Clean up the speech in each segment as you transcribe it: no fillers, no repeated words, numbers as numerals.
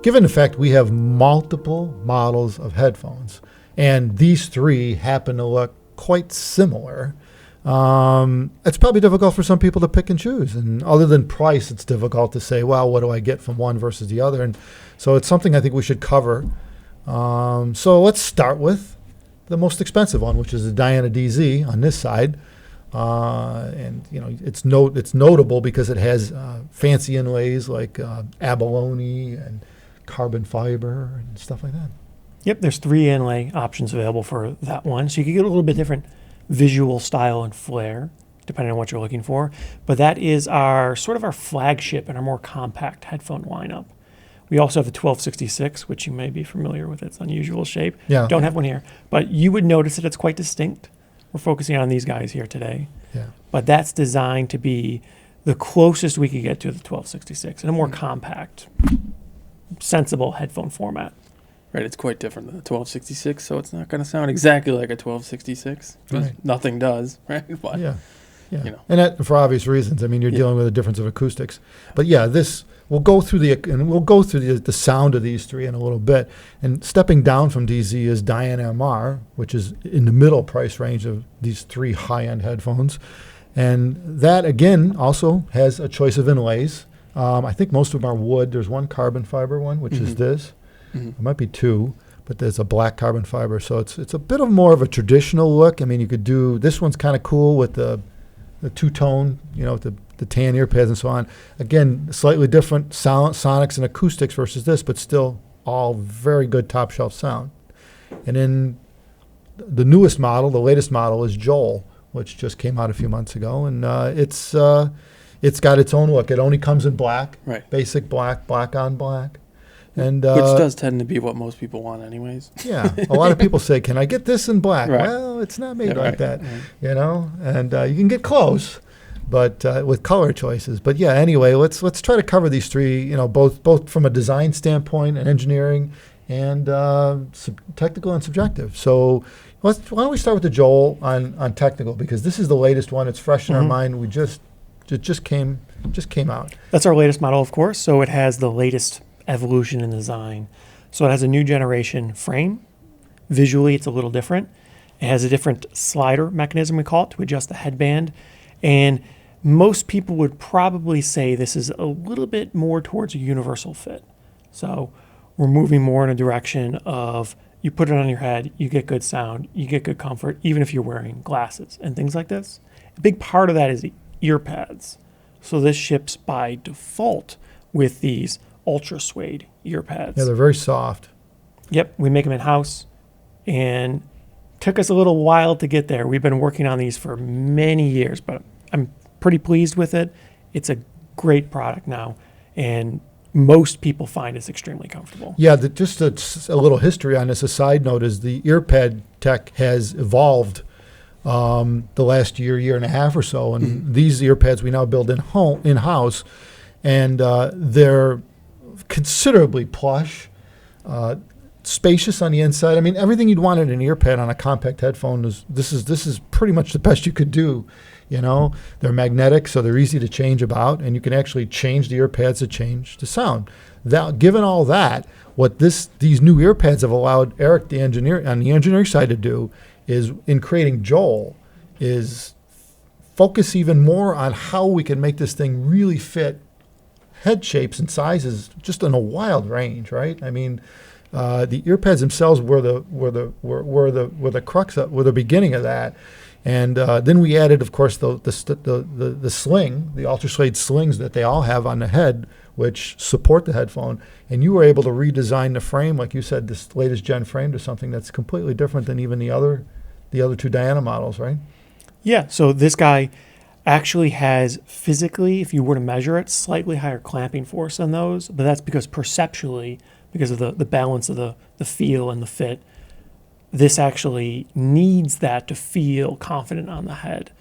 given the fact we have multiple models of headphones, and these three happen to look quite similar, it's probably difficult for some people to pick and choose. And other than price, it's difficult to say, well, what do I get from one versus the other? And so it's something I think we should cover. So let's start with the most expensive one, which is the Diana DZ on this side. And it's notable because it has fancy inlays like abalone and carbon fiber and stuff like that. Yep, there's 3 inlay options available for that one. So you can get a little bit different visual style and flair, depending on what you're looking for. But that is our flagship and our more compact headphone lineup. We also have the 1266, which you may be familiar with its unusual shape. Yeah. Don't have one here, but you would notice that it's quite distinct. We're focusing on these guys here today. Yeah. But that's designed to be the closest we could get to the 1266 in a more compact, sensible headphone format. Right, it's quite different than the 1266, so it's not going to sound exactly like a 1266. Right. Nothing does, right? But, Yeah. you know. And that, for obvious reasons. I mean, you're dealing with a difference of acoustics. But yeah, we'll go through the sound of these three in a little bit. And stepping down from DZ is Diana MR, which is in the middle price range of these 3 high-end headphones. And that, again, also has a choice of inlays. I think most of them are wood. There's one carbon fiber one, which is this. There might be 2, but there's a black carbon fiber. So it's a bit of more of a traditional look. I mean, you could do, this one's kind of cool with the two-tone, the tan ear pads and so on. Again, slightly different sonics and acoustics versus this, but still all very good top-shelf sound. And then the newest model, the latest model, is JOAL, which just came out a few months ago, and it's got its own look. It only comes in black, right. Basic black on black. And which does tend to be what most people want anyways. Yeah. A lot of people say, can I get this in black? Right. Well, it's not made like right, that, right. And you can get close, but with color choices. But yeah, anyway, let's try to cover these 3, both from a design standpoint and engineering and technical and subjective. So why don't we start with the JOAL on technical, because this is the latest one. It's fresh in our mind. It just came out. That's our latest model, of course. So it has the latest evolution in design. So it has a new generation frame. Visually, it's a little different. It has a different slider mechanism, we call it, to adjust the headband. And most people would probably say this is a little bit more towards a universal fit. So we're moving more in a direction of you put it on your head, you get good sound, you get good comfort, even if you're wearing glasses and things like this. A big part of that is the ear pads. So this ships by default with these ultra suede ear pads. Yeah, they're very soft. Yep, we make them in-house, and took us a little while to get there. We've been working on these for many years, but I'm pretty pleased with it. It's a great product now, and most people find it's extremely comfortable. Yeah, just a little history on this. A side note is the ear pad tech has evolved the last year and a half or so, and these ear pads we now build in-house, and they're considerably plush, spacious on the inside. I mean, everything you'd want in an ear pad on a compact headphone this is pretty much the best you could do. They're magnetic, so they're easy to change about, and you can actually change the ear pads to change the sound. Given all that, what these new ear pads have allowed Eric, the engineer, on the engineering side to do is, in creating JOAL, is focus even more on how we can make this thing really fit head shapes and sizes just in a wild range, right? I mean, the ear pads themselves were the crux were the beginning of that, and then we added, of course, the sling, the ultra suede slings that they all have on the head, which support the headphone, and you were able to redesign the frame, like you said, this latest gen frame, to something that's completely different than even the other 2 Diana models, right? Yeah. So this guy actually has physically, if you were to measure it, slightly higher clamping force than those, but that's because perceptually, because of the balance of the feel and the fit, this actually needs that to feel confident on the head.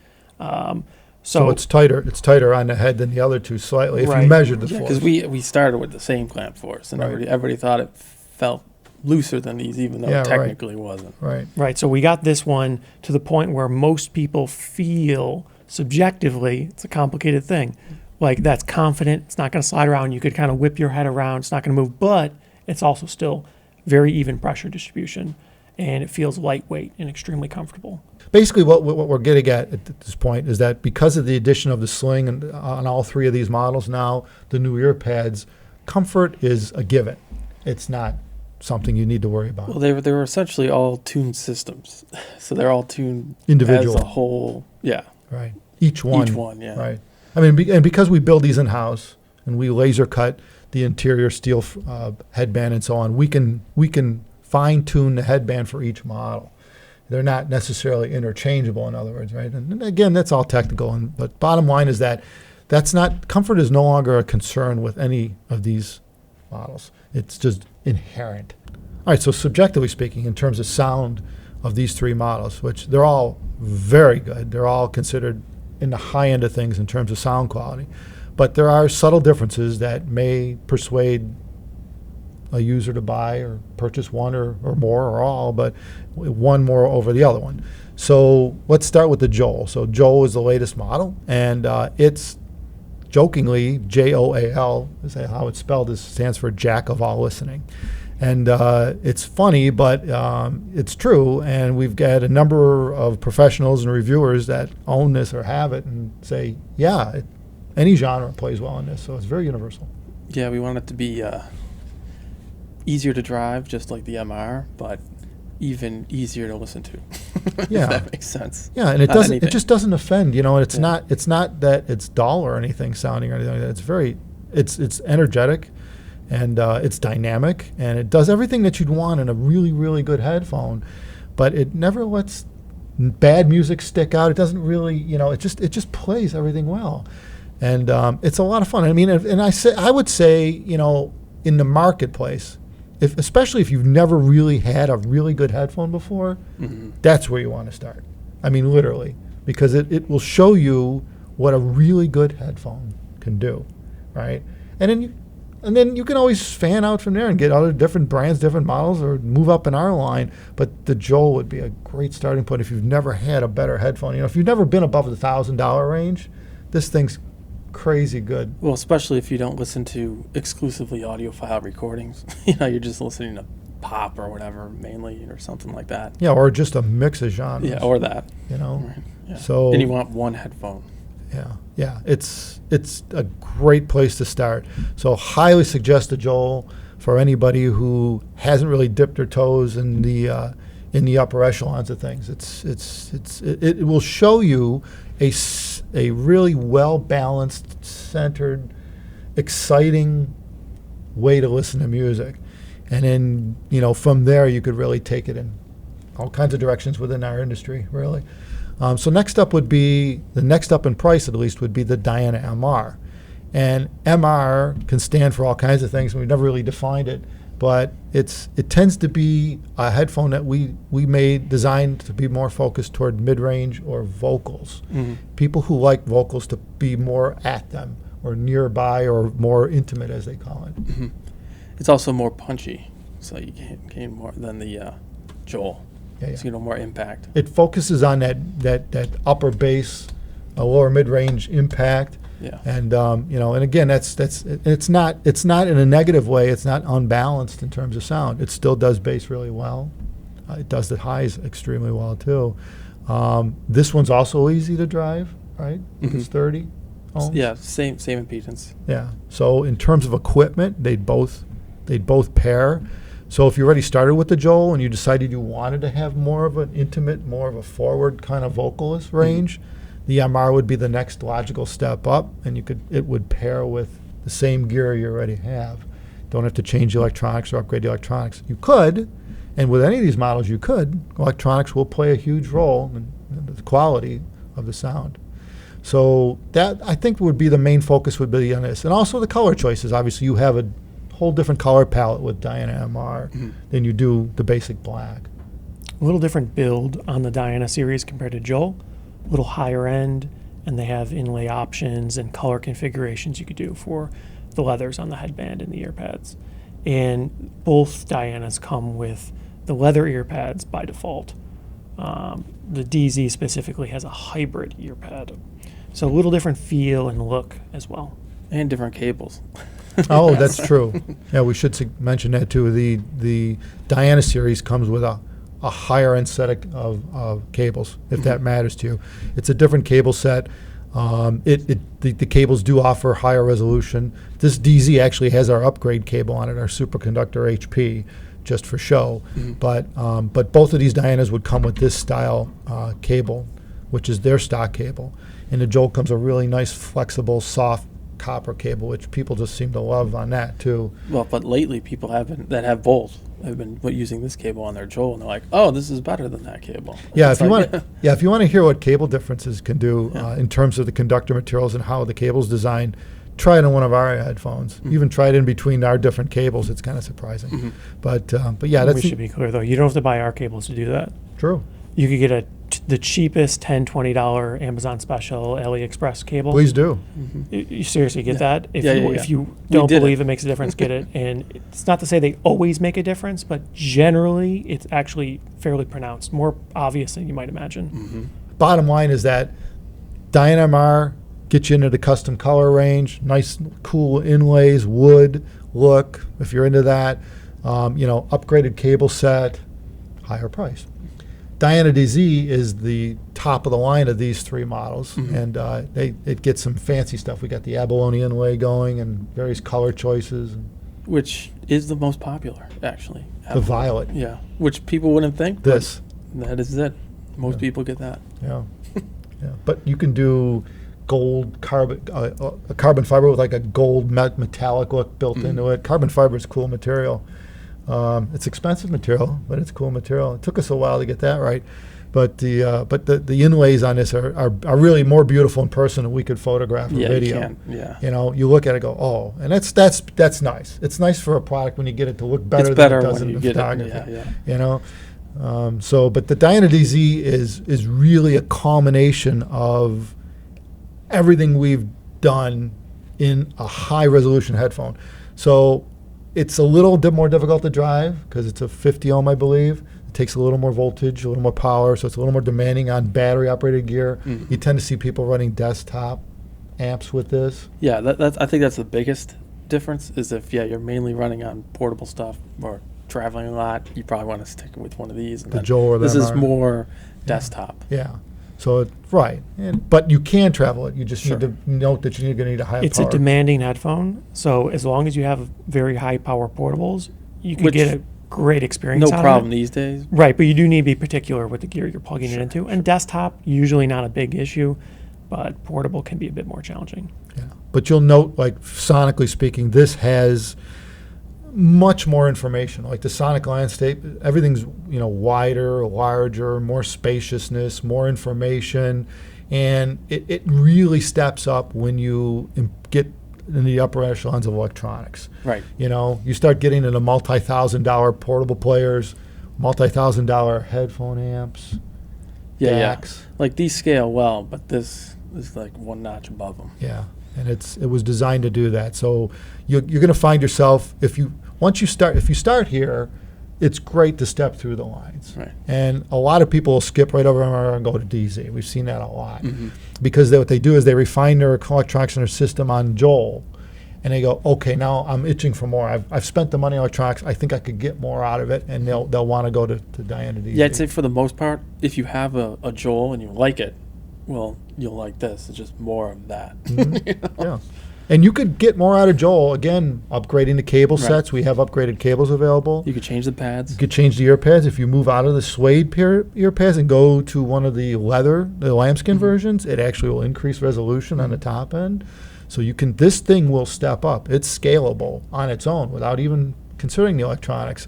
So it's tighter on the head than the other 2 slightly, if you measured the force. Because we started with the same clamp force, and everybody thought it felt looser than these, even though it technically wasn't. Right. So we got this one to the point where most people feel subjectively, it's a complicated thing, like that's confident, it's not going to slide around, you could kind of whip your head around, it's not going to move, but it's also still very even pressure distribution, and it feels lightweight and extremely comfortable. Basically, what we're getting at this point is that because of the addition of the sling and on all three of these models now, the new ear pads, comfort is a given. It's not something you need to worry about. Well, they were essentially all tuned systems, so they're all tuned Individual. as a whole. Yeah, Right. Each one. each one. Yeah, Right. I mean, and because we build these in-house and we laser cut the interior steel headband and so on, we can fine tune the headband for each model. They're not necessarily interchangeable, in other words, right? And again, that's all technical. But bottom line is that comfort is no longer a concern with any of these models. It's just inherent. All right, so subjectively speaking, in terms of sound of these three models, which they're all very good, they're all considered in the high end of things in terms of sound quality. But there are subtle differences that may persuade a user to buy or purchase one or more or all, but one more over the other one. So let's start with the JOAL. So JOAL is the latest model, and it's jokingly JOAL, is how it's spelled, stands for Jack of All Listening. And it's funny, but it's true, and we've got a number of professionals and reviewers that own this or have it and say, yeah, any genre plays well in this, so it's very universal. Yeah, we want it to be easier to drive, just like the MR, but even easier to listen to. Yeah. If that makes sense. Yeah, and it Not doesn't. anything. It just doesn't offend. You know, and it's Yeah. not. It's not that it's dull or anything sounding or anything like that. It's very. It's energetic, and it's dynamic, and it does everything that you'd want in a really, really good headphone, but it never lets bad music stick out. It doesn't really. You know, it just plays everything well, and it's a lot of fun. I mean, I would say, you know, in the marketplace, especially if you've never really had a really good headphone before, that's where you want to start. I mean, literally, because it will show you what a really good headphone can do, right? And then you can always fan out from there and get other different brands, different models, or move up in our line. But the JOAL would be a great starting point if you've never had a better headphone. You know, if you've never been above the $1,000 range, this thing's crazy good. Well, especially if you don't listen to exclusively audiophile recordings. You know, you're just listening to pop or whatever mainly, or something like that. Yeah, or just a mix of genres. Yeah, or that. You know, Right. Yeah. so and you want one headphone. yeah, it's a great place to start. So highly suggest the JOAL for anybody who hasn't really dipped their toes in the upper echelons of things. It will show you a really well balanced, centered, exciting way to listen to music, and then, you know, from there you could really take it in all kinds of directions within our industry, really. So next up in price at least would be the Diana MR, and MR can stand for all kinds of things, and we've never really defined it, but it tends to be a headphone that we designed to be more focused toward mid-range or vocals. People who like vocals to be more at them or nearby or more intimate, as they call it. It's also more punchy, so you gain more than the JOAL. Yeah. So, you know, more impact. It focuses on that upper bass, lower mid-range impact. Yeah. And you know, and again, it's not in a negative way. It's not unbalanced in terms of sound. It still does bass really well. It does the highs extremely well too. This one's also easy to drive, right? It's 30 ohms. Yeah, same impedance. Yeah. So in terms of equipment, they'd both pair. So if you already started with the JOAL and you decided you wanted to have more of an intimate, more of a forward kind of vocalist range, the MR would be the next logical step up, and it would pair with the same gear you already have. Don't have to change the electronics or upgrade the electronics. You could, and with any of these models you could. Electronics will play a huge role in the quality of the sound. So that, I think, would be the main focus would be on this. And also the color choices. Obviously you have a whole different color palette with Diana MR than you do the basic black. A little different build on the Diana series compared to JOAL. A little higher end, and they have inlay options and color configurations you could do for the leathers on the headband and the ear pads. And both Dianas come with the leather ear pads by default. The DZ specifically has a hybrid ear pad. So a little different feel and look as well. And different cables. Oh, that's true. Yeah, we should mention that too. The Diana series comes with a higher end set of cables, if that matters to you. It's a different cable set. The cables do offer higher resolution. This DZ actually has our upgrade cable on it, our superconductor HP, just for show. But both of these Dianas would come with this style cable, which is their stock cable. And the JOAL comes a really nice, flexible, soft copper cable, which people just seem to love on that too. Well, but lately people that have both have been using this cable on their JOAL, and they're like, "Oh, this is better than that cable." Yeah, It's if you like- want, if you want to hear what cable differences can do Yeah. in terms of the conductor materials and how the cable's designed, try it on one of our headphones. Even try it in between our different cables. It's kind of surprising, but yeah, We that's should be clear though. You don't have to buy our cables to do that. true. You could get the cheapest $10, $20 Amazon special AliExpress cable. Please do. You seriously get Yeah. that? If Yeah, you, yeah, if yeah. you We don't did it. believe it makes a difference, get it. And it's not to say they always make a difference, but generally it's actually fairly pronounced, more obvious than you might imagine. Bottom line is that Diana MR gets you into the custom color range, nice, cool inlays, wood look. If you're into that, upgraded cable set, higher price. Diana DZ is the top of the line of these three models, and it gets some fancy stuff. We got the abalone inlay going and various color choices. which is the most popular, actually. The violet, Yeah, which people wouldn't think. but this, that is it. Most Yeah. people get that. yeah, yeah. But you can do gold carbon, a carbon fiber with like a gold metallic look built into it. Carbon fiber is cool material. It's expensive material, but it's cool material. It took us a while to get that right, but the inlays on this are really more beautiful in person than we could photograph or Yeah, video. you can. Yeah. You look at it, go, oh, and that's nice. It's nice for a product when you get it to look better It's than better it does when in you the get photography. it. Yeah. But the Diana DZ is really a culmination of everything we've done in a high resolution headphone. So it's a little bit more difficult to drive because it's a 50 ohm, I believe. It takes a little more voltage, a little more power, so it's a little more demanding on battery operated gear. You tend to see people running desktop amps with this. Yeah, I think that's the biggest difference is if, you're mainly running on portable stuff or traveling a lot, you probably want to stick with one of these. And The then JOAL or the this is MR. more desktop. Yeah. So right, but you can travel it. You just Sure. need to note that you're going to need a high It's power. a demanding headphone, so as long as you have very high power portables, you can Which- get a great experience No out problem of it. these days. Right, but you do need to be particular with the gear you're plugging it into. And desktop, usually not a big issue, but portable can be a bit more challenging. Yeah. But you'll note, like sonically speaking, this has much more information. Like the sonic landscape, everything's wider, larger, more spaciousness, more information, and it really steps up when you get in the upper echelons of electronics. Right. You start getting into multi-$1,000 portable players, multi-$1,000 headphone amps, Yeah. DACs. Like these scale well, but this is like one notch above them. Yeah, and it was designed to do that. So you're going to find yourself if you start here, it's great to step through the lines. Right. And a lot of people will skip right over MR and go to DZ. We've seen that a lot because what they do is they refine their electronics in their system on JOAL, and they go, okay, now I'm itching for more. I've spent the money on electronics. I think I could get more out of it, and they'll want to go to Diana DZ. Yeah, I'd say for the most part, if you have a JOAL and you like it, well, you'll like this. It's just more of that. Yeah. And you could get more out of JOAL, again, upgrading the cable Right. sets. We have upgraded cables available. You could change the pads. You could change the ear pads. If you move out of the suede ear pads and go to one of the lambskin versions, it actually will increase resolution on the top end. So this thing will step up. It's scalable on its own without even considering the electronics.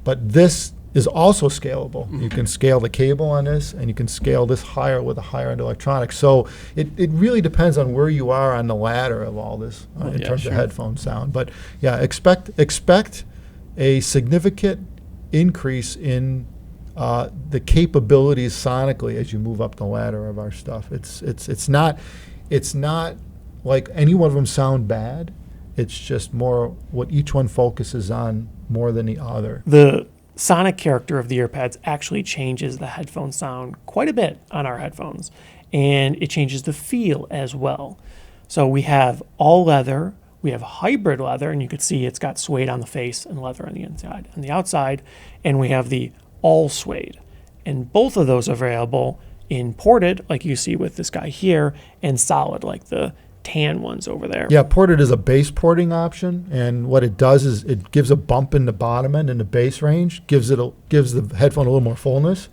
But this is also scalable. You can scale the cable on this, and you can scale this higher with a higher end electronics. So it really depends on where you are on the ladder of all this in yeah, terms sure. of headphone sound. But yeah, expect a significant increase in the capabilities sonically as you move up the ladder of our stuff. It's not like any one of them sound bad. It's just more what each one focuses on more than the other. The sonic character of the earpads actually changes the headphone sound quite a bit on our headphones, and it changes the feel as well. So we have all leather We have hybrid leather, and you could see it's got suede on the face and leather on the inside. On the outside, and we have the all suede. And both of those are available in ported, like you see with this guy here, and solid, like the tan ones over there. Yeah, ported is a base porting option, and what it does is it gives a bump in the bottom end in the bass range, gives the headphone a little more fullness.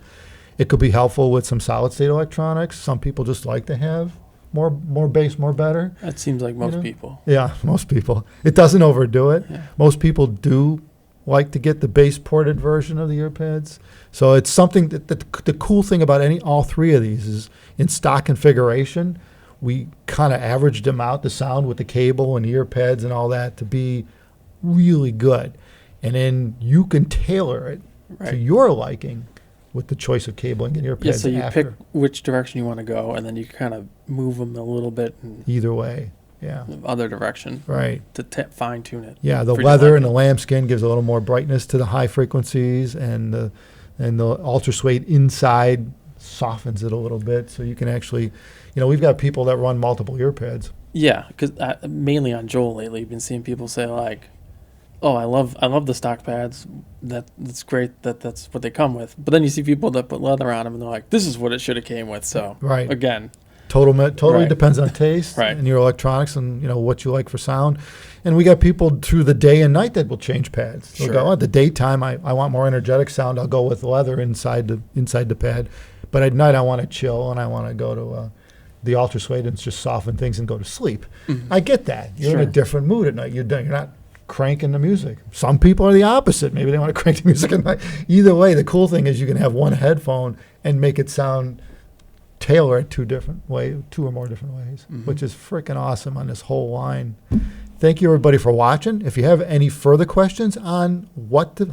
It could be helpful with some solid state electronics. Some people just like to have more bass, more better. That seems like most people. Yeah, most people. It doesn't overdo it. Yeah. Most people do like to get the base ported version of the earpads. So it's something that the cool thing about all three of these is in stock configuration, we kind of averaged them out, the sound with the cable and the earpads and all that, to be really good. And then you can tailor it to your liking with the choice of cabling and earpads. Yeah, so you after. pick which direction you want to go, and then you kind of move them a little bit in Either way, yeah. the other direction Right. to fine tune it. Yeah, the for your leather and the liking. lambskin gives a little more brightness to the high frequencies, and the ultra suede inside softens it a little bit, so you can actually, we've got people that run multiple earpads. Yeah, because mainly on JOAL lately, you've been seeing people say like, "Oh, I love the stock pads. That's great. That's what they come with." But then you see people that put leather on them, and they're like, "This is what it should have came with." So Right. again, Totally Right. depends on taste Right. and your electronics and what you like for sound. And we got people through the day and night that will change pads. They'll Sure. go, the daytime I want more energetic sound. I'll go with leather inside the pad. But at night I want to chill and I want to go to the ultra suede and just soften things and go to sleep. I get that. You're in a Sure. different mood at night. You're not cranking the music. Some people are the opposite. Maybe they want to crank the music at night. Either way, the cool thing is you can have one headphone and make it sound tailor it two or more different ways, which is freaking awesome on this whole line. Thank you everybody for watching. If you have any further questions on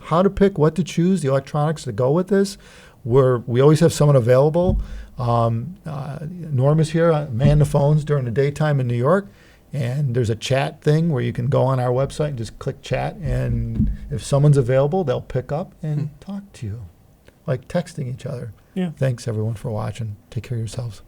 how to pick, what to choose, the electronics to go with this, we always have someone available. Norm is here, man the phones during the daytime in New York, and there's a chat thing where you can go on our website and just click chat, and if someone's available, they'll pick up and talk to you, like texting each other. Yeah. Thanks everyone for watching. Take care of yourselves.